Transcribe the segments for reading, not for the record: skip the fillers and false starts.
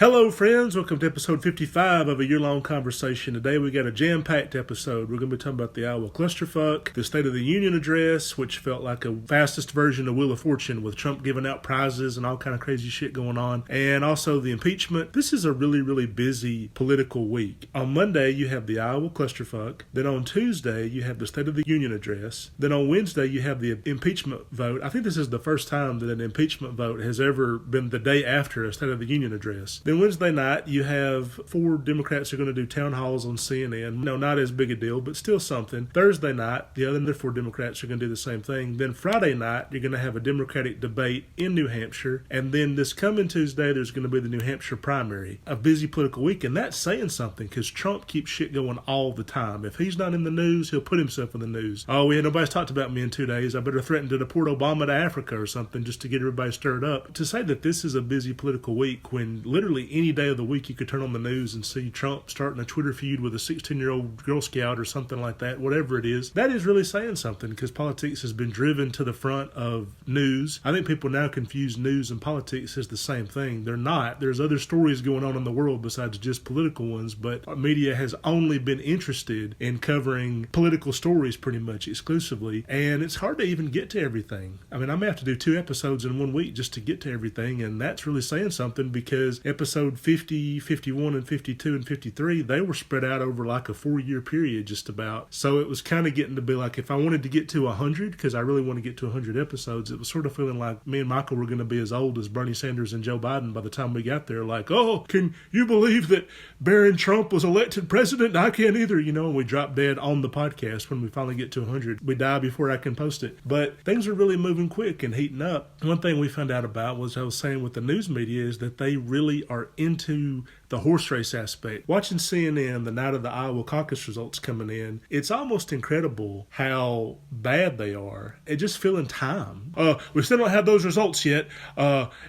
Hello friends, welcome to episode 55 of a year-long conversation. Today we got a jam-packed episode. We're going to be talking about the Iowa Clusterfuck, the State of the Union address, which felt like a fascist version of Wheel of Fortune with Trump giving out prizes and all kind of crazy shit going on, and also the impeachment. This is a really busy political week. On Monday you have the Iowa Clusterfuck, then on Tuesday you have the State of the Union address, then on Wednesday you have the impeachment vote. I think this is the first time that an impeachment vote has ever been the day after a State of the Union address. Then Wednesday night, you have 4 Democrats who are going to do town halls on CNN. No, not as big a deal, but still something. Thursday night, the other 4 Democrats are going to do the same thing. Then Friday night, you're going to have a Democratic debate in New Hampshire. And then this coming Tuesday, there's going to be the New Hampshire primary. A busy political week, and that's saying something because Trump keeps shit going all the time. If he's not in the news, he'll put himself in the news. Oh, yeah, nobody's talked about me in 2 days. I better threaten to deport Obama to Africa or something just to get everybody stirred up. To say that this is a busy political week when literally any day of the week you could turn on the news and see Trump starting a Twitter feud with a 16-year-old Girl Scout or something like that, whatever it is, that is really saying something because politics has been driven to the front of news. I think people now confuse news and politics as the same thing. They're not. There's other stories going on in the world besides just political ones, but media has only been interested in covering political stories pretty much exclusively, and it's hard to even get to everything. I mean, I may have to do 2 episodes in 1 week just to get to everything, and that's really saying something because episode 50, 51, and 52, and 53, they were spread out over like a 4-year period just about. So it was kind of getting to be like, if I wanted to get to 100, because I really want to get to 100 episodes, it was sort of feeling like me and Michael were going to be as old as Bernie Sanders and Joe Biden by the time we got there. Like, oh, can you believe that Barron Trump was elected president? I can't either, and we drop dead on the podcast when we finally get to 100. We die before I can post it. But things are really moving quick and heating up. One thing we found out about was I was saying with the news media is that they really are into the horse race aspect. Watching CNN the night of the Iowa caucus results coming in, it's almost incredible how bad they are at just filling time. We still don't have those results yet.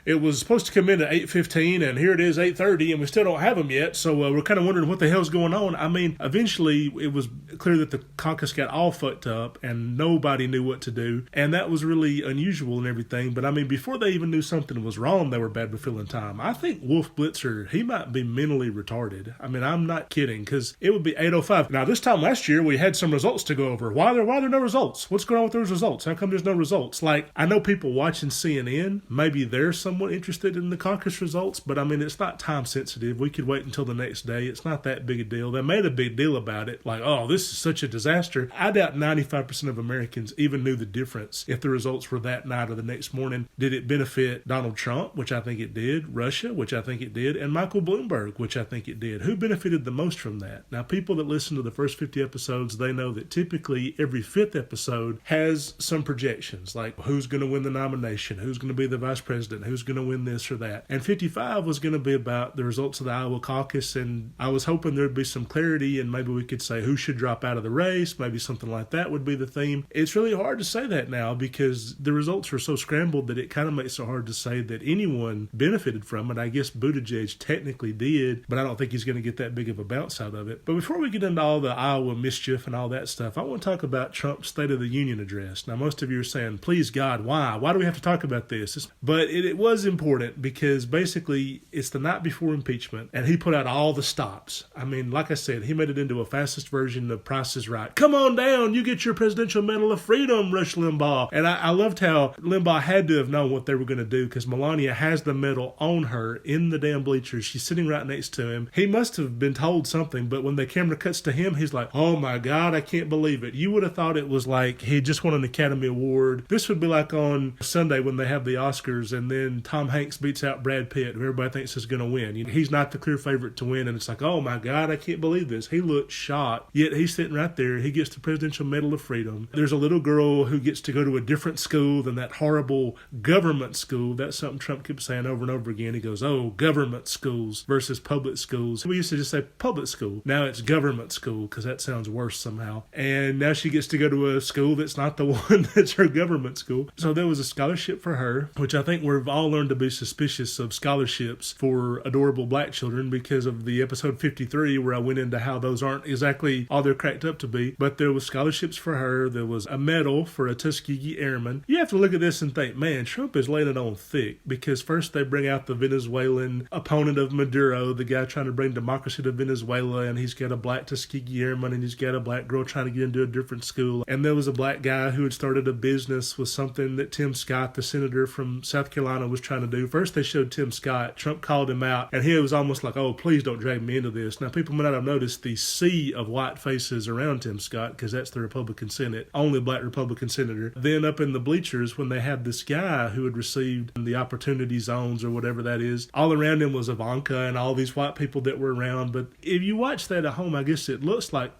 It was supposed to come in at 8:15 and here it is 8:30 and we still don't have them yet. So we're kind of wondering what the hell's going on. I mean, eventually it was clear that the caucus got all fucked up and nobody knew what to do. And that was really unusual and everything. But I mean, before they even knew something was wrong, they were bad with filling time. I think Wolf Blitzer, he might be mentally retarded. I mean, I'm not kidding, because it would be 8:05. Now, this time last year, we had some results to go over. Why are there no results? What's going on with those results? How come there's no results? Like, I know people watching CNN, maybe they're somewhat interested in the caucus results, but I mean, it's not time sensitive. We could wait until the next day. It's not that big a deal. They made a big deal about it. Like, oh, this is such a disaster. I doubt 95% of Americans even knew the difference if the results were that night or the next morning. Did it benefit Donald Trump, which I think it did, Russia, which I think it did, and Michael Bloomberg, which I think it did? Who benefited the most from that? Now, people that listen to the first 50 episodes, they know that typically every 5th episode has some projections, like who's going to win the nomination, who's going to be the vice president, who's going to win this or that. And 55 was going to be about the results of the Iowa caucus, and I was hoping there'd be some clarity and maybe we could say who should drop out of the race, maybe something like that would be the theme. It's really hard to say that now because the results are so scrambled that it kind of makes it hard to say that anyone benefited from it. I guess Buttigieg technically did, but I don't think he's going to get that big of a bounce out of it. But before we get into all the Iowa mischief and all that stuff, I want to talk about Trump's State of the Union address. Now, most of you are saying, please God, why? Why do we have to talk about this? But it was important because basically it's the night before impeachment and he put out all the stops. I mean, like I said, he made it into a fascist version of Price is Right. Come on down, you get your Presidential Medal of Freedom, Rush Limbaugh. And I loved how Limbaugh had to have known what they were going to do because Melania has the medal on her in the damn bleachers. She's sitting right next to him. He must have been told something, but when the camera cuts to him, he's like, oh my God, I can't believe it. You would have thought it was like he just won an Academy Award. This would be like on Sunday when they have the Oscars and then Tom Hanks beats out Brad Pitt, who everybody thinks is going to win. He's not the clear favorite to win, and it's like, oh my God, I can't believe this. He looked shocked, yet he's sitting right there. He gets the Presidential Medal of Freedom. There's a little girl who gets to go to a different school than that horrible government school. That's something Trump keeps saying over and over again. He goes, oh, government schools versus versus public schools. We used to just say public school. Now it's government school because that sounds worse somehow. And now she gets to go to a school that's not the one that's her government school. So there was a scholarship for her, which I think we've all learned to be suspicious of scholarships for adorable black children because of the episode 53 where I went into how those aren't exactly all they're cracked up to be. But there was scholarships for her. There was a medal for a Tuskegee Airman. You have to look at this and think, man, Trump is laying it on thick because first they bring out the Venezuelan opponent of Maduro, the guy trying to bring democracy to Venezuela, and he's got a black Tuskegee Airman and he's got a black girl trying to get into a different school. And there was a black guy who had started a business with something that Tim Scott, the senator from South Carolina, was trying to do. First they showed Tim Scott. Trump called him out, and he was almost like, oh, please don't drag me into this. Now, people may not have noticed the sea of white faces around Tim Scott because that's the Republican Senate, only black Republican senator. Then up in the bleachers, when they had this guy who had received the opportunity zones or whatever that is, all around him was Ivanka and all these white people that were around. But if you watch that at home, I guess it looks like,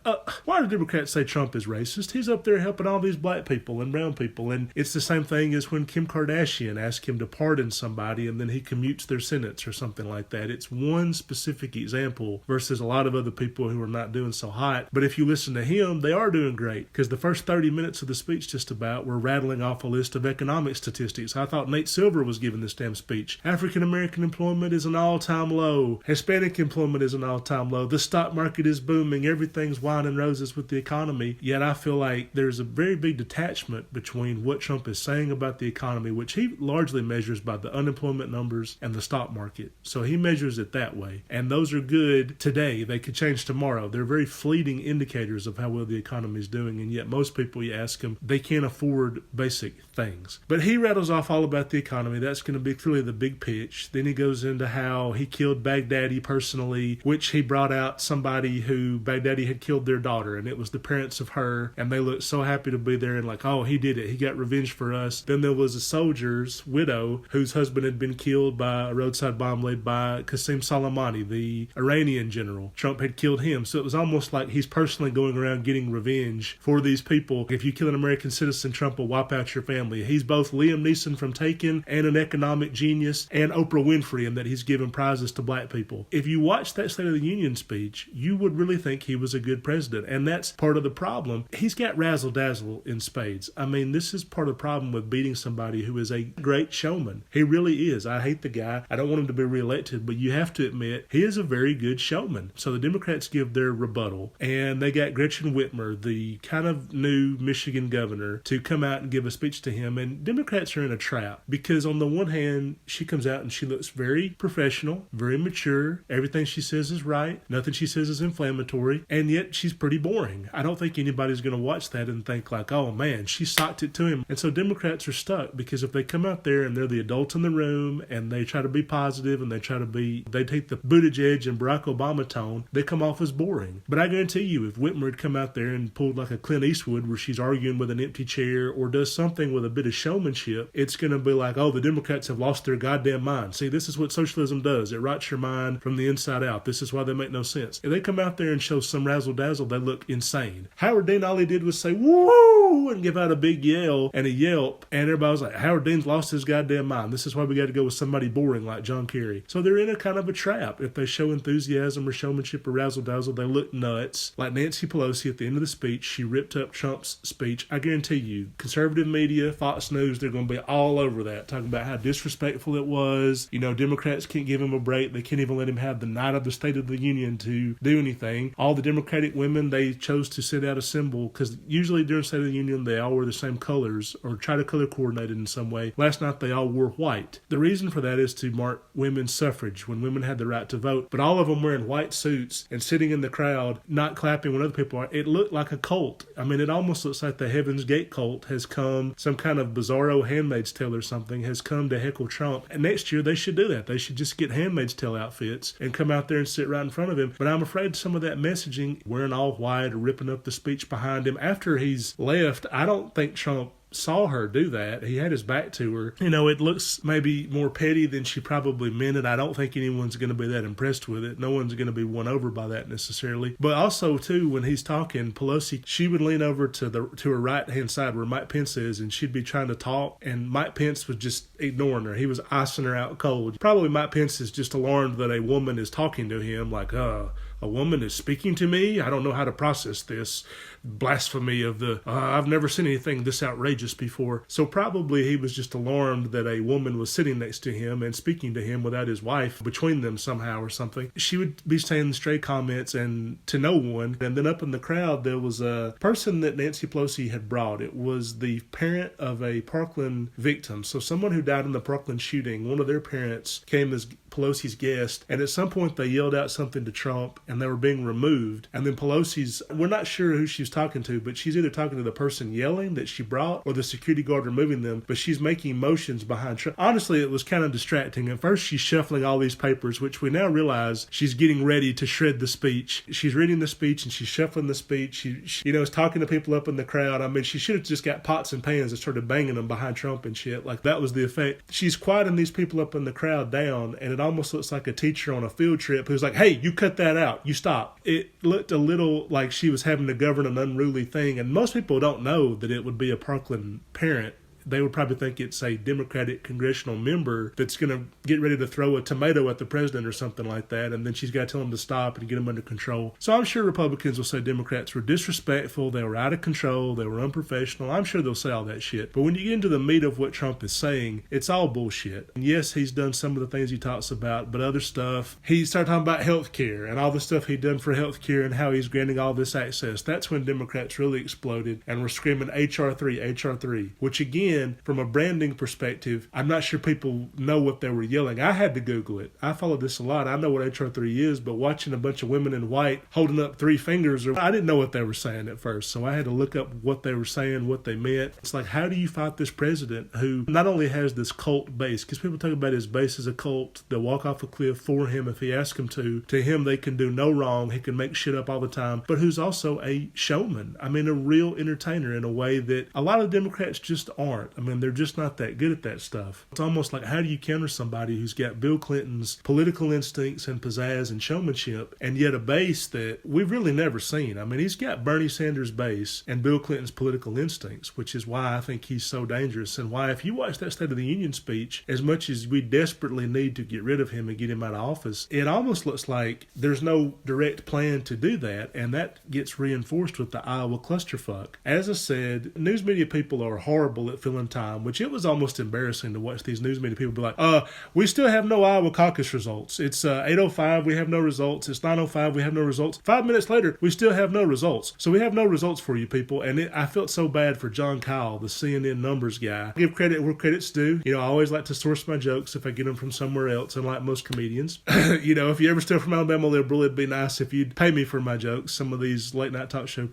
why do Democrats say Trump is racist? He's up there helping all these black people and brown people. And it's the same thing as when Kim Kardashian asked him to pardon somebody and then he commutes their sentence or something like that. It's one specific example versus a lot of other people who are not doing so hot. But if you listen to him, they are doing great because the first 30 minutes of the speech just about were rattling off a list of economic statistics. I thought Nate Silver was giving this damn speech. African-American employment is an all-time low. Hispanic employment is an all-time low. The stock market is booming. Everything's wine and roses with the economy. Yet I feel like there's a very big detachment between what Trump is saying about the economy, which he largely measures by the unemployment numbers and the stock market. So he measures it that way. And those are good today. They could change tomorrow. They're very fleeting indicators of how well the economy is doing. And yet most people, you ask them, they can't afford basic things. But he rattles off all about the economy. That's going to be clearly the big pitch. Then he goes into how he killed Baghdadi personally, which he brought out somebody who Baghdadi had killed their daughter, and it was the parents of her, and they looked so happy to be there and like, oh, he did it. He got revenge for us. Then there was a soldier's widow whose husband had been killed by a roadside bomb laid by Qasem Soleimani, the Iranian general. Trump had killed him. So it was almost like he's personally going around getting revenge for these people. If you kill an American citizen, Trump will wipe out your family. He's both Liam Neeson from Taken and an economic genius and Oprah Winfrey in that he's giving prizes to black people. If you watch that State of the Union speech, you would really think he was a good president. And that's part of the problem. He's got razzle-dazzle in spades. I mean, this is part of the problem with beating somebody who is a great showman. He really is. I hate the guy. I don't want him to be reelected, but you have to admit he is a very good showman. So the Democrats give their rebuttal, and they got Gretchen Whitmer, the kind of new Michigan governor, to come out and give a speech to him. And Democrats are in a trap because on the one hand, she comes out and she looks very professional, very mature. Everything she says is right. Nothing she says is inflammatory. And yet she's pretty boring. I don't think anybody's going to watch that and think like, oh man, she socked it to him. And so Democrats are stuck because if they come out there and they're the adults in the room and they try to be positive and they take the Buttigieg and Barack Obama tone, they come off as boring. But I guarantee you, if Whitmer had come out there and pulled like a Clint Eastwood where she's arguing with an empty chair or does something with a bit of showmanship, it's going to be like, oh, the Democrats have lost their goddamn mind. See, this is what socialism does. It rots your mind from the inside out. This is why they make no sense. If they come out there and show some razzle-dazzle, they look insane. Howard Dean, all he did was say, woo, and give out a big yell and a yelp, and everybody was like, Howard Dean's lost his goddamn mind. This is why we got to go with somebody boring like John Kerry. So they're in a kind of a trap. If they show enthusiasm or showmanship or razzle-dazzle, they look nuts. Like Nancy Pelosi at the end of the speech, she ripped up Trump's speech. I guarantee you, conservative media, Fox News, they're going to be all over that, talking about how disrespectful it was. You know, Democrats can't give him a break. They can't even let him have the night of the State of the Union to do anything. All the Democratic women, they chose to sit out a symbol because usually during State of the Union, they all wear the same colors or try to color coordinate it in some way. Last night, they all wore white. The reason for that is to mark women's suffrage when women had the right to vote. But all of them wearing white suits and sitting in the crowd, not clapping when other people are. It looked like a cult. I mean, it almost looks like the Heaven's Gate cult has come, some kind of bizarro Handmaid's Tale or something has come to heckle Trump. And next year, they should do that. They should just get Handmaid's Tale outfits and come out there and sit right in front of him. But I'm afraid some of that messaging, wearing all white or ripping up the speech behind him, after he's left, I don't think Trump saw her do that. He had his back to her. It looks maybe more petty than she probably meant it. I don't think anyone's going to be that impressed with it. No one's going to be won over by that necessarily. But also, too, when he's talking, Pelosi, she would lean over to her right-hand side where Mike Pence is, and she'd be trying to talk, and Mike Pence was just ignoring her. He was icing her out cold. Probably Mike Pence is just alarmed that a woman is talking to him, like, a woman is speaking to me? I don't know how to process this blasphemy of I've never seen anything this outrageous before. So probably he was just alarmed that a woman was sitting next to him and speaking to him without his wife between them somehow or something. She would be saying stray comments and to no one. And then up in the crowd, there was a person that Nancy Pelosi had brought. It was the parent of a Parkland victim. So someone who died in the Parkland shooting, one of their parents came as Pelosi's guest, and at some point they yelled out something to Trump and they were being removed. And then we're not sure who she was talking to, but she's either talking to the person yelling that she brought or the security guard removing them, but she's making motions behind Trump. Honestly, it was kind of distracting. At first she's shuffling all these papers, which we now realize she's getting ready to shred the speech. She's reading the speech and she's shuffling the speech. She is talking to people up in the crowd. I mean, she should have just got pots and pans and started banging them behind Trump and shit. Like, that was the effect. She's quieting these people up in the crowd down, and it almost looks like a teacher on a field trip who's like, hey, you cut that out. You stop. It looked a little like she was having to govern an unruly thing, and most people don't know that it would be a Parkland parent. They would probably think it's a Democratic congressional member that's going to get ready to throw a tomato at the president or something like that, and then she's got to tell him to stop and get him under control. So I'm sure Republicans will say Democrats were disrespectful, they were out of control, they were unprofessional. I'm sure they'll say all that shit. But when you get into the meat of what Trump is saying, it's all bullshit. And yes, he's done some of the things he talks about, but other stuff, he started talking about health care and all the stuff he'd done for health care and how he's granting all this access. That's when Democrats really exploded and were screaming HR 3, HR 3, which again, from a branding perspective, I'm not sure people know what they were yelling. I had to Google it. I followed this a lot. I know what HR 3 is, but watching a bunch of women in white holding up three fingers, I didn't know what they were saying at first. So I had to look up what they were saying, what they meant. It's like, how do you fight this president who not only has this cult base, because people talk about his base as a cult, they'll walk off a cliff for him if he asks them to him they can do no wrong, he can make shit up all the time, but who's also a showman. I mean, a real entertainer in a way that a lot of Democrats just aren't. I mean, they're just not that good at that stuff. It's almost like, how do you counter somebody who's got Bill Clinton's political instincts and pizzazz and showmanship, and yet a base that we've really never seen? I mean, he's got Bernie Sanders' base and Bill Clinton's political instincts, which is why I think he's so dangerous, and why if you watch that State of the Union speech, as much as we desperately need to get rid of him and get him out of office, it almost looks like there's no direct plan to do that, and that gets reinforced with the Iowa Clusterfuck. As I said, news media people are horrible at filling time, which it was almost embarrassing to watch these news media people be like, we still have no Iowa caucus results. It's 8:05, we have no results. It's 9:05, we have no results. 5 minutes later, we still have no results. So we have no results for you people. And I felt so bad for John Kyle, the CNN numbers guy. I give credit where credit's due. I always like to source my jokes if I get them from somewhere else, unlike most comedians. If you ever steal from Alabama Liberal, it'd be nice if you'd pay me for my jokes. Some of these late night talk show,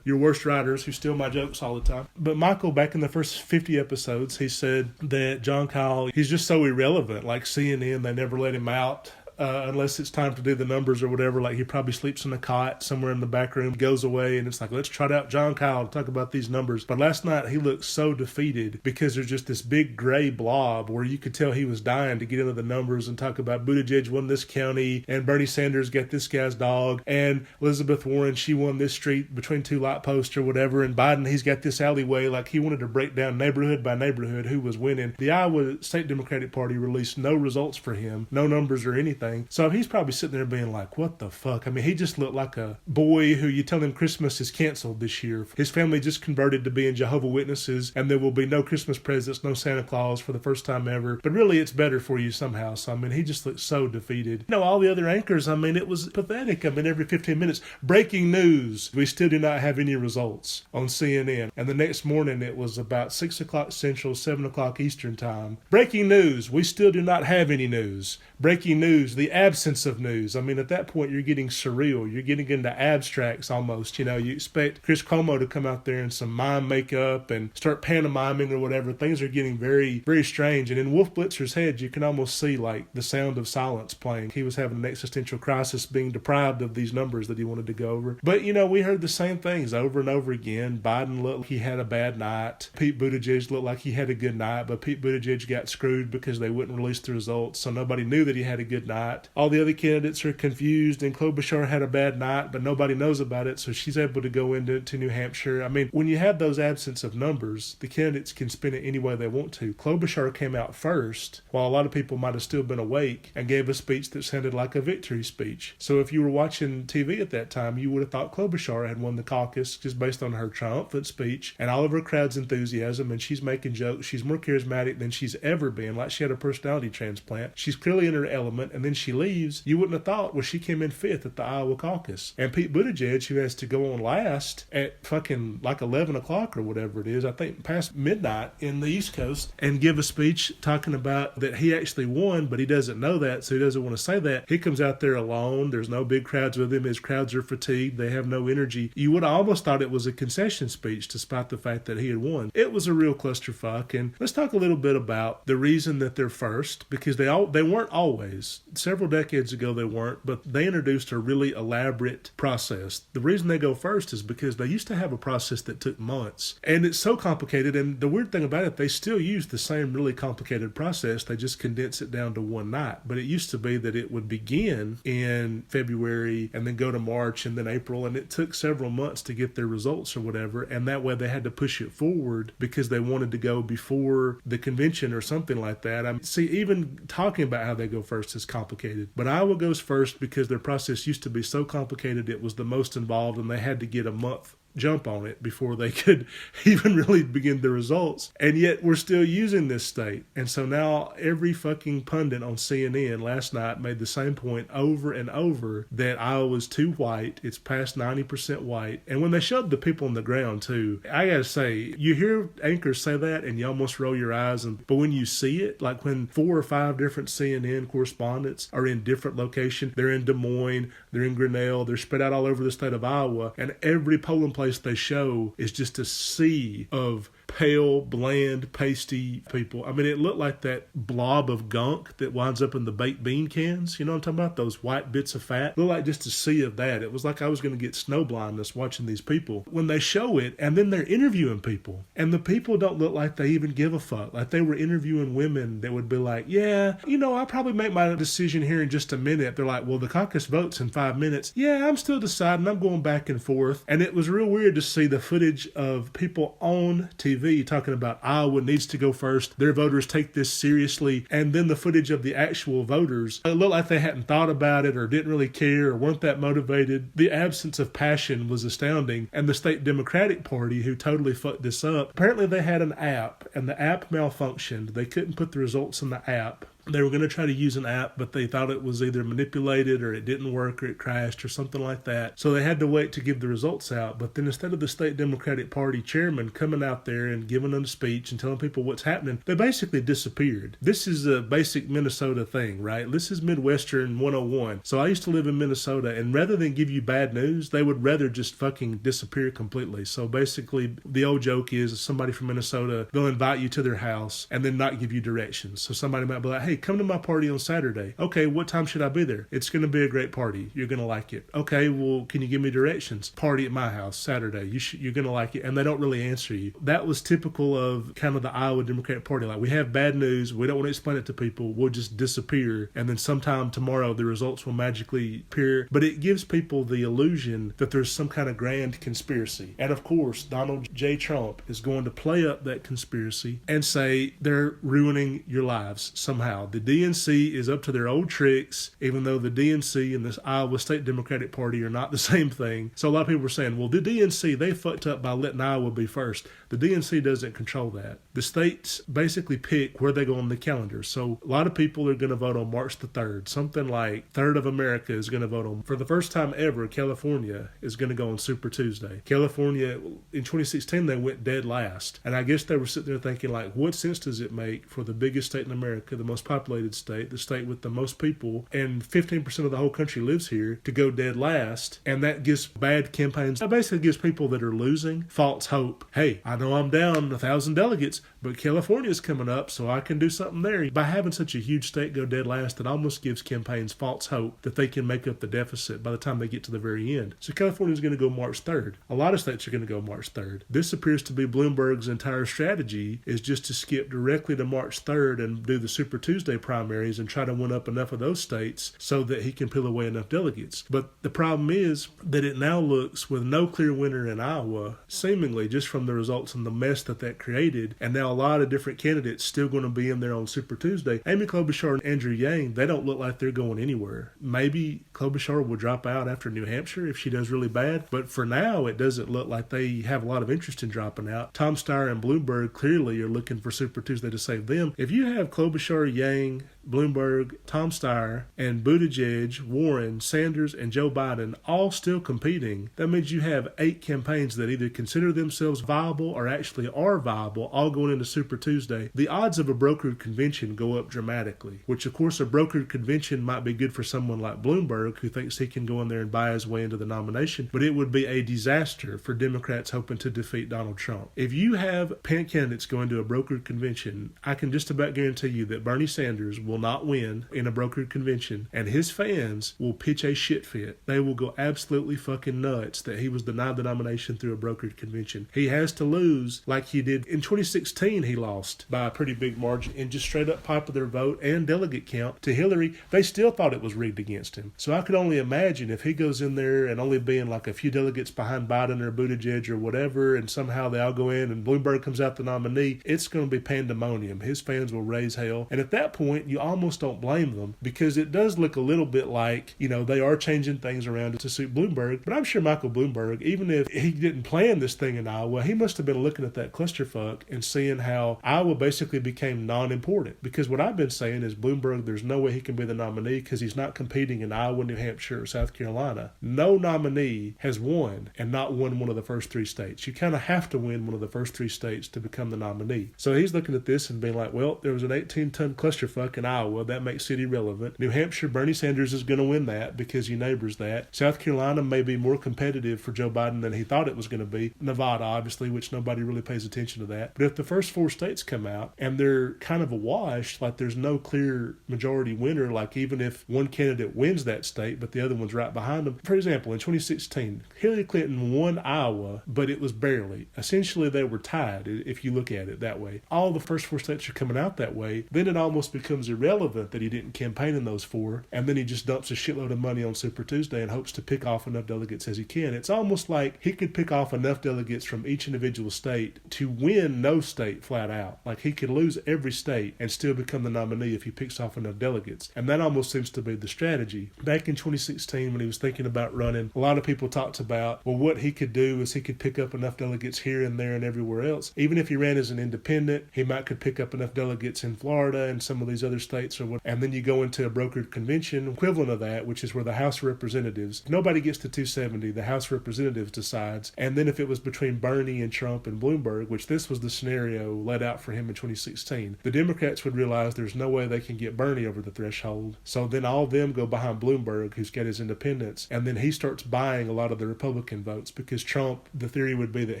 your worst writers who steal my jokes all the time. But Michael, back in the first 50 episodes, he said that John Kyle, he's just so irrelevant. Like CNN, they never let him out. Unless it's time to do the numbers or whatever. Like, he probably sleeps in a cot somewhere in the back room, goes away, and it's like, let's trot out John Kyle to talk about these numbers. But last night he looked so defeated because there's just this big gray blob where you could tell he was dying to get into the numbers and talk about Buttigieg won this county, and Bernie Sanders got this guy's dog, and Elizabeth Warren, she won this street between two light posts or whatever, and Biden, he's got this alleyway. Like, he wanted to break down neighborhood by neighborhood who was winning. The Iowa State Democratic Party released no results for him, no numbers or anything. So he's probably sitting there being like, what the fuck? I mean, he just looked like a boy who you tell him Christmas is canceled this year. His family just converted to being Jehovah's Witnesses, and there will be no Christmas presents, no Santa Claus for the first time ever. But really, it's better for you somehow. So, I mean, he just looked so defeated. All the other anchors, I mean, it was pathetic. I mean, every 15 minutes, breaking news, we still do not have any results on CNN. And the next morning, it was about 6 o'clock Central, 7 o'clock Eastern time. Breaking news, we still do not have any news. breaking news, the absence of news. I mean, at that point, you're getting surreal. You're getting into abstracts almost. You expect Chris Cuomo to come out there in some mime makeup and start pantomiming or whatever. Things are getting very, very strange. And in Wolf Blitzer's head, you can almost see like the sound of silence playing. He was having an existential crisis, being deprived of these numbers that he wanted to go over. But, we heard the same things over and over again. Biden looked like he had a bad night. Pete Buttigieg looked like he had a good night, but Pete Buttigieg got screwed because they wouldn't release the results, so nobody knew that he had a good night. All the other candidates are confused, and Klobuchar had a bad night, but nobody knows about it, so she's able to go into New Hampshire. I mean, when you have those absence of numbers, the candidates can spin it any way they want to. Klobuchar came out first, while a lot of people might have still been awake, and gave a speech that sounded like a victory speech. So if you were watching TV at that time, you would have thought Klobuchar had won the caucus just based on her triumphant speech and all of her crowd's enthusiasm, and she's making jokes. She's more charismatic than she's ever been, like she had a personality transplant. She's clearly in her element, and then she leaves. You wouldn't have thought, well, she came in fifth at the Iowa caucus. And Pete Buttigieg, who has to go on last at fucking like 11 o'clock or whatever it is, I think past midnight in the East Coast, and give a speech talking about that he actually won, but he doesn't know that, so he doesn't want to say that. He comes out there alone. There's no big crowds with him. His crowds are fatigued. They have no energy. You would have almost thought it was a concession speech, despite the fact that he had won. It was a real clusterfuck. And let's talk a little bit about the reason that they're first, because they weren't always. Several decades ago they weren't, but they introduced a really elaborate process. The reason they go first is because they used to have a process that took months, and it's so complicated. And the weird thing about it, they still use the same really complicated process. They just condense it down to one night. But it used to be that it would begin in February and then go to March and then April, and it took several months to get their results or whatever, and that way they had to push it forward because they wanted to go before the convention or something like that. Even talking about how they go first is complicated, but Iowa goes first because their process used to be so complicated it was the most involved, and they had to get a month jump on it before they could even really begin the results. And yet we're still using this state. And so now every fucking pundit on CNN last night made the same point over and over, that Iowa's too white. It's past 90% white. And when they showed the people on the ground too, I gotta say, you hear anchors say that and you almost roll your eyes. But when you see it, like when 4 or 5 different CNN correspondents are in different locations, they're in Des Moines, they're in Grinnell, they're spread out all over the state of Iowa, and every polling place they show is just a sea of pale, bland, pasty people. I mean, it looked like that blob of gunk that winds up in the baked bean cans. You know what I'm talking about? Those white bits of fat. It looked like just a sea of that. It was like I was going to get snow blindness watching these people. When they show it, and then they're interviewing people, and the people don't look like they even give a fuck. Like they were interviewing women that would be like, yeah, I'll probably make my decision here in just a minute. They're like, well, the caucus votes in 5 minutes. Yeah, I'm still deciding. I'm going back and forth. And it was real weird to see the footage of people on TV talking about Iowa needs to go first. Their voters take this seriously. And then the footage of the actual voters, it looked like they hadn't thought about it or didn't really care or weren't that motivated. The absence of passion was astounding. And the State Democratic Party, who totally fucked this up, apparently they had an app and the app malfunctioned. They couldn't put the results in the app. They were going to try to use an app, but they thought it was either manipulated or it didn't work or it crashed or something like that. So they had to wait to give the results out. But then instead of the State Democratic Party chairman coming out there and giving them a speech and telling people what's happening, they basically disappeared. This is a basic Minnesota thing, right? This is Midwestern 101. So I used to live in Minnesota, and rather than give you bad news, they would rather just fucking disappear completely. So basically, the old joke is somebody from Minnesota, they'll invite you to their house and then not give you directions. So somebody might be like, hey, come to my party on Saturday. Okay, what time should I be there? It's going to be a great party. You're going to like it. Okay, well, can you give me directions? Party at my house Saturday. You're going to like it. And they don't really answer you. That was typical of kind of the Iowa Democratic Party. Like, we have bad news. We don't want to explain it to people. We'll just disappear. And then sometime tomorrow, the results will magically appear. But it gives people the illusion that there's some kind of grand conspiracy. And of course, Donald J. Trump is going to play up that conspiracy and say they're ruining your lives somehow. The DNC is up to their old tricks, even though the DNC and the Iowa State Democratic Party are not the same thing. So a lot of people are saying, well, the DNC, they fucked up by letting Iowa be first. The DNC doesn't control that. The states basically pick where they go on the calendar. So a lot of people are going to vote on March the 3rd. Something like a third of America is going to vote on. For the first time ever, California is going to go on Super Tuesday. California, in 2016, they went dead last. And I guess they were sitting there thinking, like, what sense does it make for the biggest state in America, the most populated state, the state with the most people, and 15% of the whole country lives here, to go dead last. And that gives bad campaigns. That basically gives people that are losing false hope. Hey, I know I'm down 1,000 delegates, but California's coming up, so I can do something there. By having such a huge state go dead last, it almost gives campaigns false hope that they can make up the deficit by the time they get to the very end. So California's going to go March 3rd. A lot of states are going to go March 3rd. This appears to be Bloomberg's entire strategy, is just to skip directly to March 3rd and do the Super Tuesday primaries and try to win up enough of those states so that he can peel away enough delegates. But the problem is that it now looks, with no clear winner in Iowa, seemingly just from the results and the mess that created, and now a lot of different candidates still going to be in there on Super Tuesday. Amy Klobuchar and Andrew Yang, they don't look like they're going anywhere. Maybe Klobuchar will drop out after New Hampshire if she does really bad, but for now it doesn't look like they have a lot of interest in dropping out. Tom Steyer and Bloomberg clearly are looking for Super Tuesday to save them. If you have Klobuchar, Yang, Bloomberg, Tom Steyer, and Buttigieg, Warren, Sanders, and Joe Biden all still competing, that means you have 8 campaigns that either consider themselves viable or actually are viable, all going into Super Tuesday. The odds of a brokered convention go up dramatically, which of course a brokered convention might be good for someone like Bloomberg, who thinks he can go in there and buy his way into the nomination, but it would be a disaster for Democrats hoping to defeat Donald Trump. If you have candidates going to a brokered convention, I can just about guarantee you that Bernie Sanders will not win in a brokered convention, and his fans will pitch a shit fit. They will go absolutely fucking nuts that he was denied the nomination through a brokered convention. He has to lose like he did in 2016. He lost by a pretty big margin in just straight up popular vote and delegate count to Hillary. They still thought it was rigged against him. So I could only imagine if he goes in there and only being like a few delegates behind Biden or Buttigieg or whatever, and somehow they all go in and Bloomberg comes out the nominee, it's going to be pandemonium. His fans will raise hell. And at that point, you almost don't blame them, because it does look a little bit like, they are changing things around to suit Bloomberg. But I'm sure Michael Bloomberg, even if he didn't plan this thing in Iowa, he must have been looking at that clusterfuck and seeing how Iowa basically became non-important. Because what I've been saying is Bloomberg, there's no way he can be the nominee because he's not competing in Iowa, New Hampshire, or South Carolina. No nominee has won and not won one of the first 3 states. You kind of have to win one of the first 3 states to become the nominee. So he's looking at this and being like, well, there was an 18-ton clusterfuck in Iowa. That makes it irrelevant. New Hampshire, Bernie Sanders is going to win that because he neighbors that. South Carolina may be more competitive for Joe Biden than he thought it was going to be. Nevada, obviously, which nobody really pays attention to that. But if the first 4 states come out and they're kind of a wash, like there's no clear majority winner, like even if one candidate wins that state, but the other one's right behind them. For example, in 2016, Hillary Clinton won Iowa, but it was barely. Essentially, they were tied, if you look at it that way. All the first 4 states are coming out that way. Then it almost becomes irrelevant that he didn't campaign in those 4, and then he just dumps a shitload of money on Super Tuesday and hopes to pick off enough delegates as he can. It's almost like he could pick off enough delegates from each individual state to win no state flat out. Like he could lose every state and still become the nominee if he picks off enough delegates. And that almost seems to be the strategy. Back in 2016, when he was thinking about running, a lot of people talked about, well, what he could do is he could pick up enough delegates here and there and everywhere else. Even if he ran as an independent, he might could pick up enough delegates in Florida and some of these other states, or what. And then you go into a brokered convention equivalent of that, which is where the House of Representatives, nobody gets to 270, the House of Representatives decides. And then if it was between Bernie and Trump and Bloomberg, which this was the scenario laid out for him in 2016, the Democrats would realize there's no way they can get Bernie over the threshold. So then all of them go behind Bloomberg, who's got his independence, and then he starts buying a lot of the Republican votes, because Trump, the theory would be that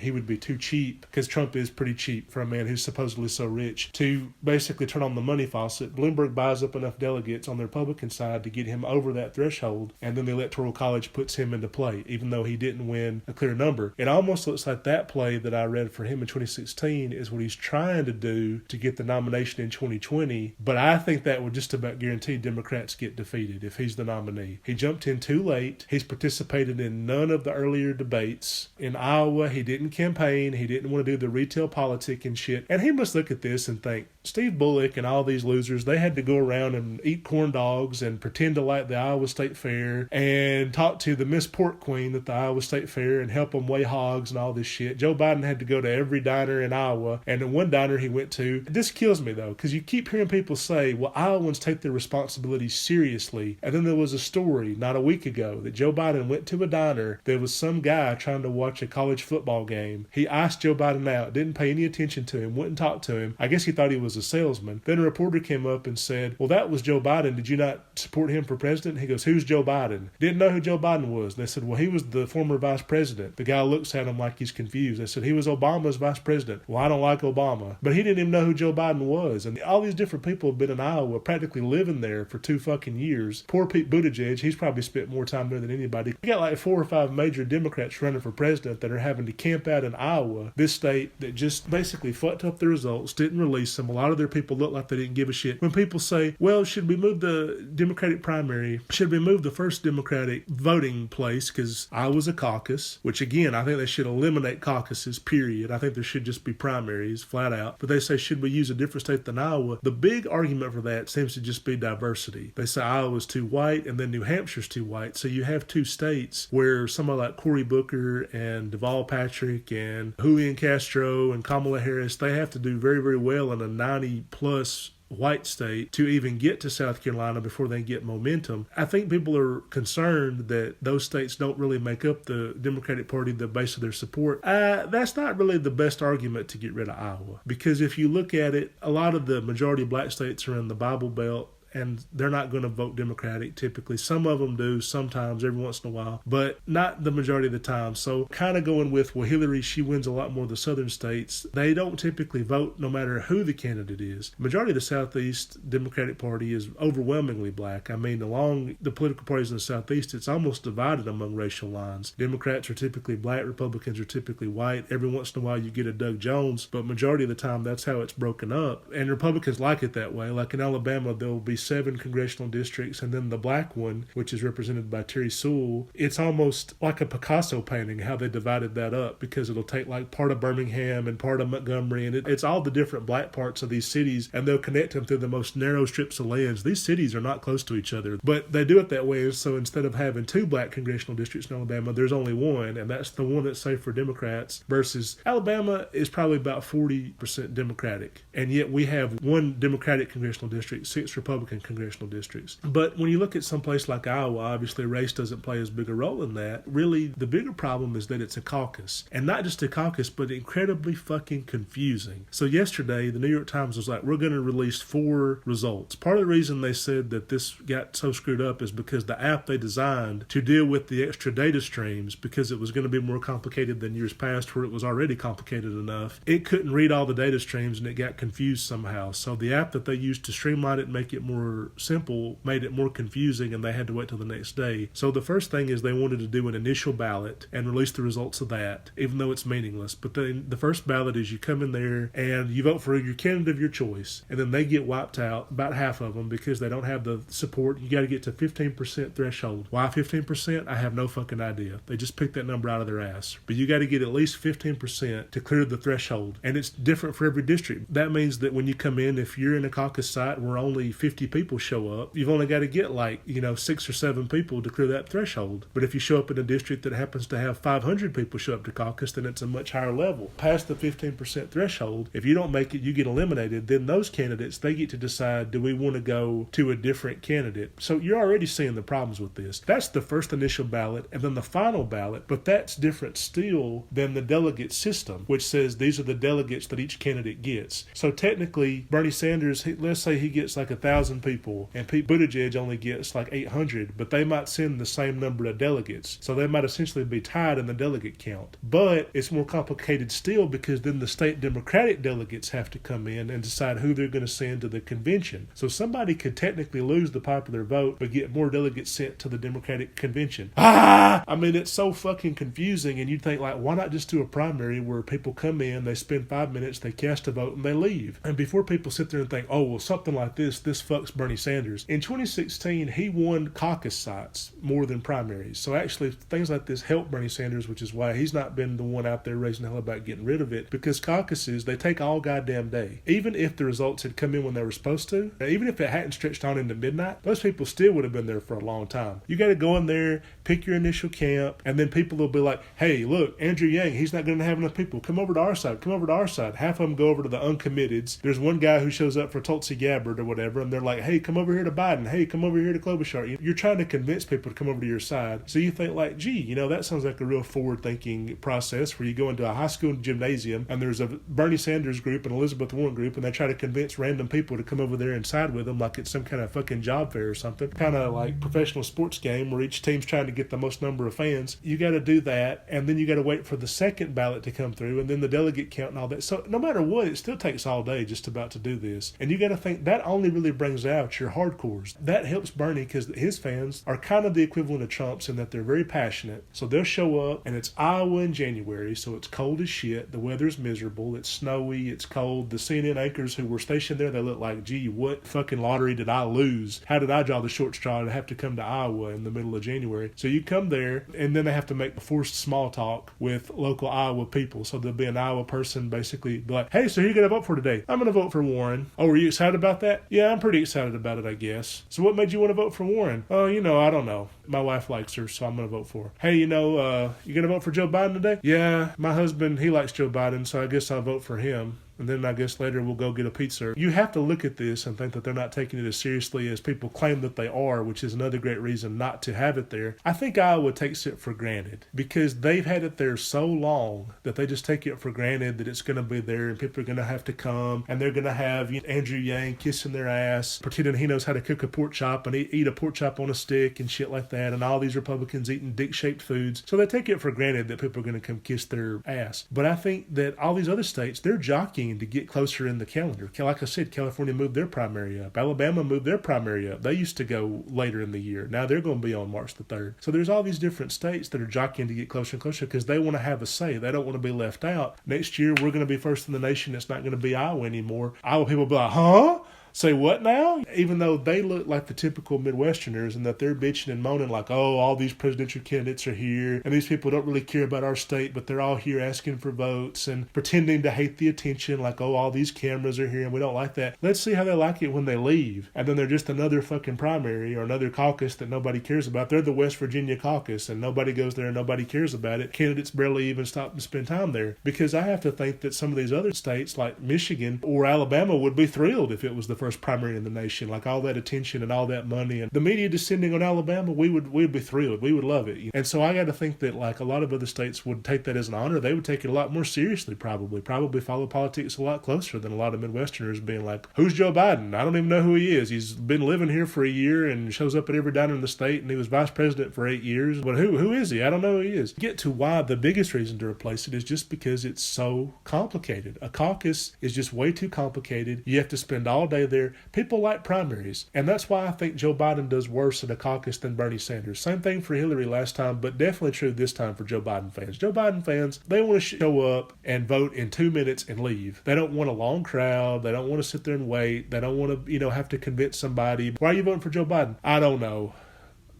he would be too cheap, because Trump is pretty cheap for a man who's supposedly so rich, to basically turn on the money faucet. Bloomberg buys up enough delegates on the Republican side to get him over that threshold, and then the Electoral College puts him into play, even though he didn't win a clear number. It almost looks like that play that I read for him in 2016 is what he's trying to do to get the nomination in 2020, but I think that would just about guarantee Democrats get defeated if he's the nominee. He jumped in too late. He's participated in none of the earlier debates. In Iowa, he didn't campaign. He didn't want to do the retail politic and shit. And he must look at this and think, Steve Bullock and all these losers, they had to go around and eat corn dogs and pretend to like the Iowa State Fair and talk to the Miss Pork Queen at the Iowa State Fair and help them weigh hogs and all this shit. Joe Biden had to go to every diner in Iowa, and the one diner he went to, this kills me though, because you keep hearing people say, well, Iowans take their responsibilities seriously. And then there was a story not a week ago that Joe Biden went to a diner. There was some guy trying to watch a college football game. He asked Joe Biden out, didn't pay any attention to him, wouldn't talk to him. I guess he thought he was a salesman. Then a reporter reporter came up and said, well, that was Joe Biden. Did you not support him for president? He goes, who's Joe Biden? Didn't know who Joe Biden was. They said, well, he was the former vice president. The guy looks at him like he's confused. They said, he was Obama's vice president. Well, I don't like Obama. But he didn't even know who Joe Biden was. And all these different people have been in Iowa practically living there for 2 fucking years. Poor Pete Buttigieg, he's probably spent more time there than anybody. You got like 4 or 5 major Democrats running for president that are having to camp out in Iowa, this state that just basically fucked up the results, didn't release them. A lot of their people look like they didn't give a shit. When people say, well, should we move the Democratic primary? Should we move the first Democratic voting place? Because Iowa's a caucus, which again, I think they should eliminate caucuses, period. I think there should just be primaries, flat out. But they say, should we use a different state than Iowa? The big argument for that seems to just be diversity. They say Iowa's too white and then New Hampshire's too white. So you have 2 states where somebody like Cory Booker and Deval Patrick and Julian Castro and Kamala Harris, they have to do very, very well in a 90-plus white state to even get to South Carolina before they get momentum. I think people are concerned that those states don't really make up the Democratic Party, the base of their support. That's not really the best argument to get rid of Iowa, because if you look at it, a lot of the majority black states are in the Bible Belt, and they're not going to vote Democratic typically. Some of them do, sometimes, every once in a while, but not the majority of the time. So kind of going with, well, Hillary, she wins a lot more of the southern states. They don't typically vote no matter who the candidate is. The majority of the Southeast Democratic Party is overwhelmingly black. I mean, along the political parties in the Southeast, it's almost divided among racial lines. Democrats are typically black, Republicans are typically white. Every once in a while you get a Doug Jones, but majority of the time that's how it's broken up. And Republicans like it that way. Like in Alabama, there will be 7 congressional districts, and then the black one, which is represented by Terry Sewell, it's almost like a Picasso painting how they divided that up, because it'll take like part of Birmingham and part of Montgomery, and it's all the different black parts of these cities, and they'll connect them through the most narrow strips of lands. These cities are not close to each other, but they do it that way. So instead of having 2 black congressional districts in Alabama, there's only 1, and that's the one that's safe for Democrats, versus Alabama is probably about 40% Democratic, and yet we have 1 Democratic congressional district, 6 Republican congressional districts. But when you look at some place like Iowa, obviously race doesn't play as big a role in that. Really, the bigger problem is that it's a caucus. And not just a caucus, but incredibly fucking confusing. So yesterday, the New York Times was like, we're going to release 4 results. Part of the reason they said that this got so screwed up is because the app they designed to deal with the extra data streams, because it was going to be more complicated than years past where it was already complicated enough, it couldn't read all the data streams and it got confused somehow. So the app that they used to streamline it and make it more simple made it more confusing, and they had to wait till the next day. So the first thing is they wanted to do an initial ballot and release the results of that, even though it's meaningless. But then the first ballot is you come in there and you vote for your candidate of your choice, and then they get wiped out, about half of them, because they don't have the support. You got to get to 15% threshold. Why 15%? I have no fucking idea. They just picked that number out of their ass. But you got to get at least 15% to clear the threshold, and it's different for every district. That means that when you come in, if you're in a caucus site where only 50 people show up, you've only got to get 6 or 7 people to clear that threshold. But if you show up in a district that happens to have 500 people show up to caucus, then it's a much higher level. Past the 15% threshold, if you don't make it, you get eliminated. Then those candidates, they get to decide, do we want to go to a different candidate? So you're already seeing the problems with this. That's the first initial ballot, and then the final ballot, but that's different still than the delegate system, which says these are the delegates that each candidate gets. So technically, Bernie Sanders, let's say he gets 1,000 people, and Pete Buttigieg only gets 800, but they might send the same number of delegates. So they might essentially be tied in the delegate count. But it's more complicated still, because then the state Democratic delegates have to come in and decide who they're going to send to the convention. So somebody could technically lose the popular vote, but get more delegates sent to the Democratic convention. I mean, it's so fucking confusing, and you'd think, why not just do a primary where people come in, they spend 5 minutes, they cast a vote, and they leave? And before people sit there and think, oh, well, something like this fucks Bernie Sanders. In 2016, he won caucus sites more than primaries. So actually, things like this help Bernie Sanders, which is why he's not been the one out there raising hell about getting rid of it, because caucuses, they take all goddamn day. Even if the results had come in when they were supposed to, even if it hadn't stretched on into midnight, those people still would have been there for a long time. You got to go in there, pick your initial camp, and then people will be like, hey, look, Andrew Yang, he's not going to have enough people. Come over to our side. Half of them go over to the uncommitteds. There's one guy who shows up for Tulsi Gabbard or whatever, and they're like, like, hey, come over here to Biden. Hey, come over here to Klobuchar. You're trying to convince people to come over to your side. So you think like, gee, that sounds like a real forward-thinking process where you go into a high school gymnasium and there's a Bernie Sanders group and Elizabeth Warren group, and they try to convince random people to come over there and side with them like it's some kind of fucking job fair or something. Kind of like professional sports game where each team's trying to get the most number of fans. You got to do that, and then you got to wait for the second ballot to come through, and then the delegate count and all that. So no matter what, it still takes all day just about to do this. And you got to think that only really brings out your hardcores. That helps Bernie because his fans are kind of the equivalent of Trump's in that they're very passionate. So they'll show up, and it's Iowa in January, so it's cold as shit. The weather's miserable. It's snowy. It's cold. The CNN anchors who were stationed there, they look like, gee, what fucking lottery did I lose? How did I draw the short straw to have to come to Iowa in the middle of January? So you come there, and then they have to make forced small talk with local Iowa people. So there'll be an Iowa person basically be like, hey, so who are you going to vote for today? I'm going to vote for Warren. Oh, are you excited about that? Yeah, I'm pretty excited about it, I guess. So what made you want to vote for Warren? Oh, I don't know. My wife likes her, so I'm going to vote for her. Hey, you going to vote for Joe Biden today? Yeah, my husband, he likes Joe Biden, so I guess I'll vote for him. And then I guess later we'll go get a pizza. You have to look at this and think that they're not taking it as seriously as people claim that they are, which is another great reason not to have it there. I think Iowa takes it for granted because they've had it there so long that they just take it for granted that it's going to be there and people are going to have to come and they're going to have Andrew Yang kissing their ass, pretending he knows how to cook a pork chop and eat a pork chop on a stick and shit like that, and all these Republicans eating dick-shaped foods. So they take it for granted that people are going to come kiss their ass. But I think that all these other states, they're jockeying to get closer in the calendar. Like I said, California moved their primary up. Alabama moved their primary up. They used to go later in the year. Now they're going to be on March the 3rd. So there's all these different states that are jockeying to get closer and closer because they want to have a say. They don't want to be left out. Next year, we're going to be first in the nation. It's not going to be Iowa anymore. Iowa people will be like, huh? Say what now? Even though they look like the typical Midwesterners and that they're bitching and moaning like, oh, all these presidential candidates are here and these people don't really care about our state, but they're all here asking for votes and pretending to hate the attention like, oh, all these cameras are here and we don't like that. Let's see how they like it when they leave. And then they're just another fucking primary or another caucus that nobody cares about. They're the West Virginia caucus and nobody goes there and nobody cares about it. Candidates barely even stop and spend time there. Because I have to think that some of these other states like Michigan or Alabama would be thrilled if it was the first primary in the nation, like all that attention and all that money and the media descending on Alabama, we'd be thrilled. We would love it. And so I got to think that like a lot of other states would take that as an honor. They would take it a lot more seriously probably follow politics a lot closer than a lot of Midwesterners being like, who's Joe Biden? I don't even know who he is. He's been living here for a year and shows up at every diner in the state and he was vice president for 8 years. But who is he? I don't know who he is. Get to why the biggest reason to replace it is just because it's so complicated. A caucus is just way too complicated. You have to spend all day there. People like primaries, and that's why I think Joe Biden does worse in a caucus than Bernie Sanders. Same thing for Hillary last time, but definitely true this time for Joe Biden fans. Joe Biden fans, they want to show up and vote in 2 minutes and leave. They don't want a long crowd. They don't want to sit there and wait. They don't want to, have to convince somebody. Why are you voting for Joe Biden? I don't know.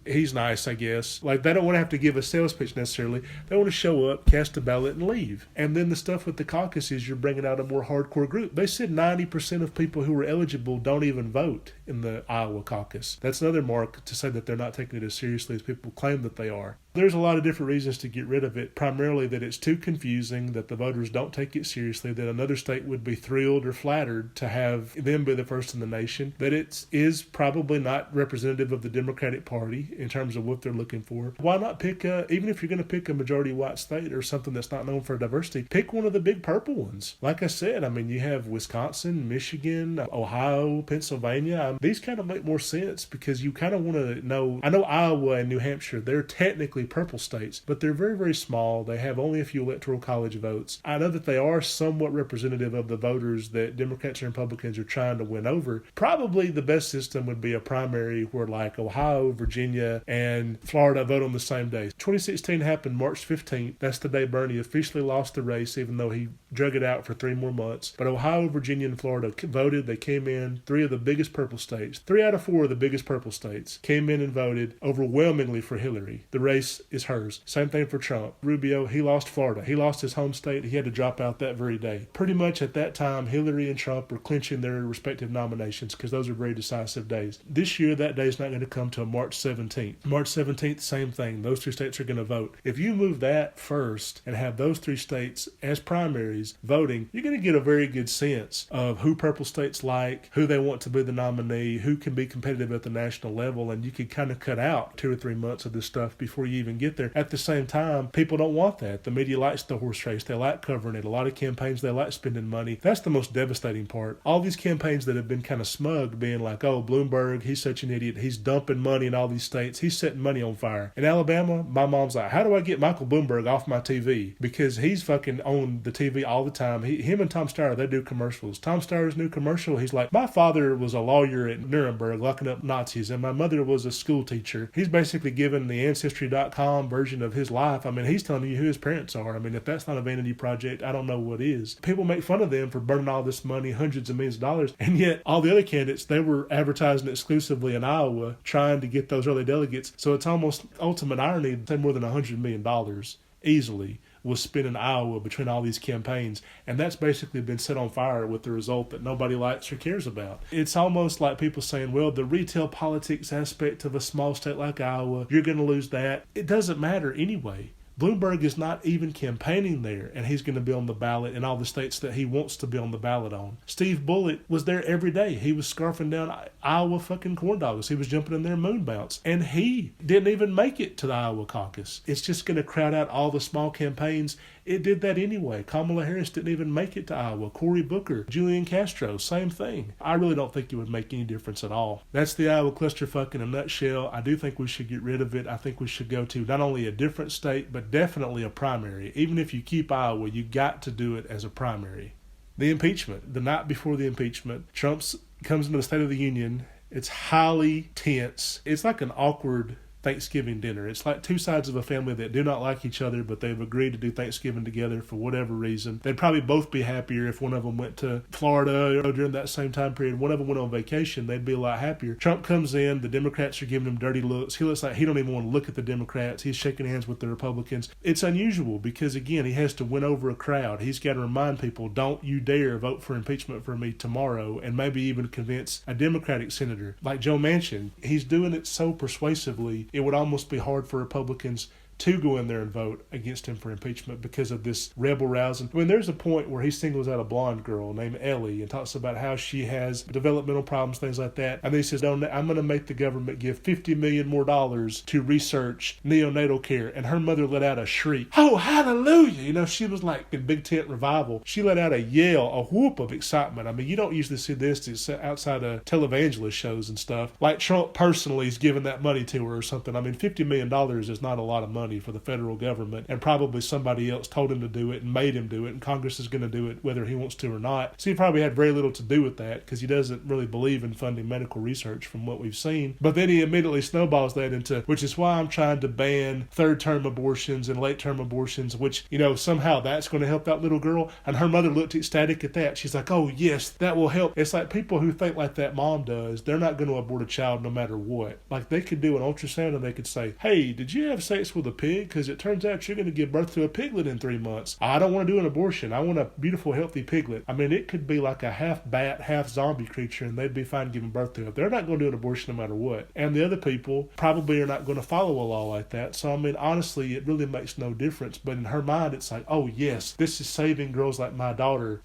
He's nice, I guess. Like, they don't want to have to give a sales pitch necessarily. They want to show up, cast a ballot, and leave. And then the stuff with the caucus is you're bringing out a more hardcore group. They said 90% of people who are eligible don't even vote in the Iowa caucus. That's another mark to say that they're not taking it as seriously as people claim that they are. There's a lot of different reasons to get rid of it, primarily that it's too confusing, that the voters don't take it seriously, that another state would be thrilled or flattered to have them be the first in the nation, that it is probably not representative of the Democratic Party in terms of what they're looking for. Why not pick, even if you're going to pick a majority white state or something that's not known for diversity, pick one of the big purple ones. Like I said, you have Wisconsin, Michigan, Ohio, Pennsylvania. These kind of make more sense because you kind of want to know. I know Iowa and New Hampshire, they're technically purple states, but they're very, very small. They have only a few electoral college votes. I know that they are somewhat representative of the voters that Democrats and Republicans are trying to win over. Probably the best system would be a primary where like Ohio, Virginia, and Florida vote on the same day. 2016 happened March 15th. That's the day Bernie officially lost the race, even though he drug it out for 3 more months. But Ohio, Virginia, and Florida voted. They came in. 3 of the biggest purple states. 3 out of 4 of the biggest purple states came in and voted overwhelmingly for Hillary. The race is hers. Same thing for Trump. Rubio, he lost Florida. He lost his home state. He had to drop out that very day. Pretty much at that time, Hillary and Trump were clinching their respective nominations because those are very decisive days. This year, that day is not going to come till March 17th. March 17th, same thing. Those 2 states are going to vote. If you move that first and have those 3 states as primaries, primaries voting, you're going to get a very good sense of who purple states like, who they want to be the nominee, who can be competitive at the national level, and you can kind of cut out 2 or 3 months of this stuff before you even get there. At the same time, people don't want that. The media likes the horse race. They like covering it. A lot of campaigns, they like spending money. That's the most devastating part. All these campaigns that have been kind of smug, being like, oh, Bloomberg, he's such an idiot. He's dumping money in all these states. He's setting money on fire. In Alabama, my mom's like, how do I get Michael Bloomberg off my TV? Because he's fucking on the TV all the time. Him and Tom Steyer, they do commercials. Tom Steyer's new commercial, he's like, my father was a lawyer at Nuremberg locking up Nazis, and my mother was a school teacher. He's basically given the Ancestry.com version of his life. I mean, he's telling you who his parents are. I mean, if that's not a vanity project, I don't know what is. People make fun of them for burning all this money, hundreds of millions of dollars, and yet all the other candidates, they were advertising exclusively in Iowa, trying to get those early delegates. So it's almost ultimate irony, say more than $100 million easily was spent in Iowa between all these campaigns, and that's basically been set on fire with the result that nobody likes or cares about. It's almost like people saying, well, the retail politics aspect of a small state like Iowa, you're going to lose that. It doesn't matter anyway. Bloomberg is not even campaigning there, and he's going to be on the ballot in all the states that he wants to be on the ballot on. Steve Bullitt was there every day. He was scarfing down Iowa fucking corn dogs. He was jumping in their moon bounce, and he didn't even make it to the Iowa caucus. It's just going to crowd out all the small campaigns. It did that anyway. Kamala Harris didn't even make it to Iowa. Cory Booker, Julian Castro, same thing. I really don't think it would make any difference at all. That's the Iowa clusterfuck in a nutshell. I do think we should get rid of it. I think we should go to not only a different state, but definitely a primary. Even if you keep Iowa, you got to do it as a primary. The impeachment. The night before the impeachment, Trump comes into the State of the Union. It's highly tense. It's like an awkward Thanksgiving dinner. It's like two sides of a family that do not like each other, but they've agreed to do Thanksgiving together for whatever reason. They'd probably both be happier if one of them went to Florida or during that same time period. One of them went on vacation. They'd be a lot happier. Trump comes in. The Democrats are giving him dirty looks. He looks like he don't even want to look at the Democrats. He's shaking hands with the Republicans. It's unusual because, again, he has to win over a crowd. He's got to remind people, don't you dare vote for impeachment for me tomorrow, and maybe even convince a Democratic senator like Joe Manchin. He's doing it so persuasively, it would almost be hard for Republicans to go in there and vote against him for impeachment because of this rebel rousing. I mean, there's a point where he singles out a blonde girl named Ellie and talks about how she has developmental problems, things like that. And then he says, no, I'm going to make the government give $50 million more to research neonatal care. And her mother let out a shriek. Oh, hallelujah. You know, she was like in Big Tent Revival. She let out a yell, a whoop of excitement. I mean, you don't usually see this outside of televangelist shows and stuff. Like Trump personally is giving that money to her or something. I mean, $50 million is not a lot of money for the federal government, and probably somebody else told him to do it and made him do it, and Congress is going to do it whether he wants to or not. So he probably had very little to do with that because he doesn't really believe in funding medical research from what we've seen. But then he immediately snowballs that into, which is why I'm trying to ban third-term abortions and late-term abortions, which, you know, somehow that's going to help that little girl. And her mother looked ecstatic at that. She's like, oh, yes, that will help. It's like people who think like that mom does, they're not going to abort a child no matter what. Like, they could do an ultrasound and they could say, hey, did you have sex with a pig? Because it turns out you're going to give birth to a piglet in 3 months. I don't want to do an abortion. I want a beautiful, healthy piglet. I mean, it could be like a half bat, half zombie creature, and they'd be fine giving birth to it. They're not going to do an abortion no matter what. And the other people probably are not going to follow a law like that. So, I mean, honestly, it really makes no difference. But in her mind, it's like, oh, yes, this is saving girls like my daughter.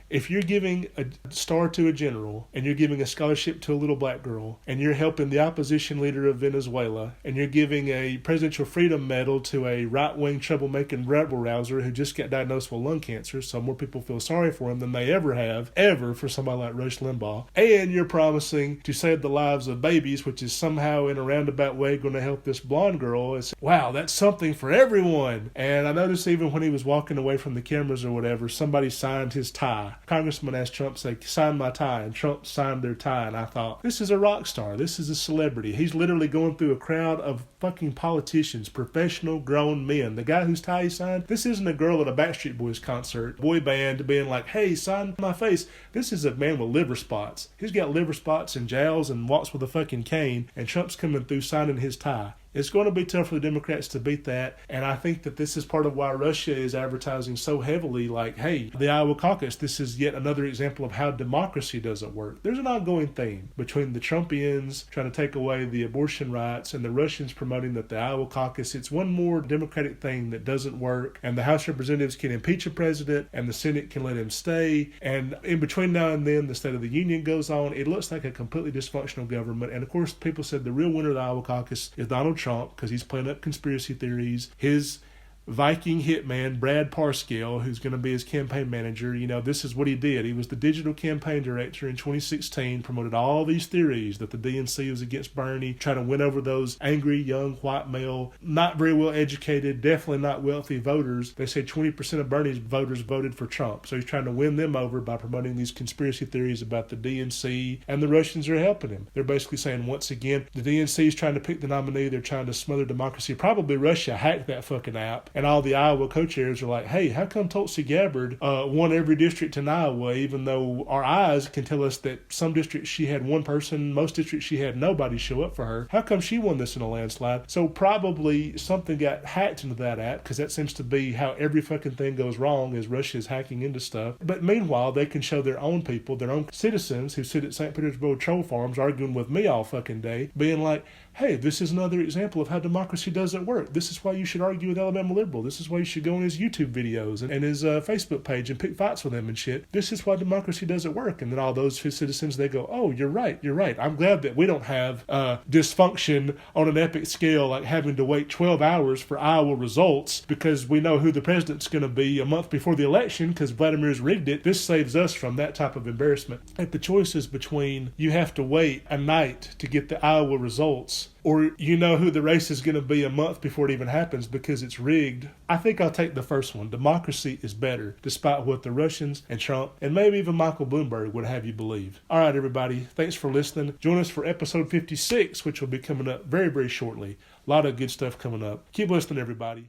If you're giving a star to a general and you're giving a scholarship to a little black girl and you're helping the opposition leader of Venezuela and you're giving a Presidential Freedom Medal to a right-wing troublemaking rebel rouser who just got diagnosed with lung cancer, so more people feel sorry for him than they ever have, ever, for somebody like Rush Limbaugh, and you're promising to save the lives of babies, which is somehow in a roundabout way going to help this blonde girl, it's, wow, that's something for everyone. And I noticed even when he was walking away from the cameras or whatever, somebody signed his tie. Congressman asked Trump, say, sign my tie, and Trump signed their tie, and I thought, this is a rock star. This is a celebrity. He's literally going through a crowd of fucking politicians, professional grown men. The guy whose tie he signed, this isn't a girl at a Backstreet Boys concert, boy band being like, hey, sign my face. This is a man with liver spots. He's got liver spots and jowls and walks with a fucking cane, and Trump's coming through signing his tie. It's going to be tough for the Democrats to beat that, and I think that this is part of why Russia is advertising so heavily like, hey, the Iowa caucus, this is yet another example of how democracy doesn't work. There's an ongoing theme between the Trumpians trying to take away the abortion rights and the Russians promoting that the Iowa caucus, it's one more Democratic thing that doesn't work, and the House of Representatives can impeach a president and the Senate can let him stay, and in between now and then the State of the Union goes on. It looks like a completely dysfunctional government, and of course people said the real winner of the Iowa caucus is Donald Trump because he's playing up conspiracy theories. His Viking hitman, Brad Parscale, who's going to be his campaign manager, this is what he did. He was the digital campaign director in 2016, promoted all these theories that the DNC was against Bernie, trying to win over those angry, young, white male, not very well educated, definitely not wealthy voters. They say 20% of Bernie's voters voted for Trump. So he's trying to win them over by promoting these conspiracy theories about the DNC, and the Russians are helping him. They're basically saying, once again, the DNC is trying to pick the nominee. They're trying to smother democracy. Probably Russia hacked that fucking app. And all the Iowa co-chairs are like, hey, how come Tulsi Gabbard won every district in Iowa, even though our eyes can tell us that some districts she had one person, most districts she had nobody show up for her. How come she won this in a landslide? So probably something got hacked into that app, because that seems to be how every fucking thing goes wrong, is Russia is hacking into stuff. But meanwhile, they can show their own people, their own citizens who sit at St. Petersburg troll farms arguing with me all fucking day, being like, hey, this is another example of how democracy doesn't work. This is why you should argue with Alabama Liberal. This is why you should go on his YouTube videos and his Facebook page and pick fights with him and shit. This is why democracy doesn't work. And then all those citizens, they go, oh, you're right. I'm glad that we don't have dysfunction on an epic scale, like having to wait 12 hours for Iowa results because we know who the president's going to be a month before the election because Vladimir's rigged it. This saves us from that type of embarrassment. If the choice is between you have to wait a night to get the Iowa results, or you know who the race is going to be a month before it even happens because it's rigged, I think I'll take the first one. Democracy is better, despite what the Russians and Trump and maybe even Michael Bloomberg would have you believe. All right, everybody. Thanks for listening. Join us for episode 56, which will be coming up very, very shortly. A lot of good stuff coming up. Keep listening, everybody.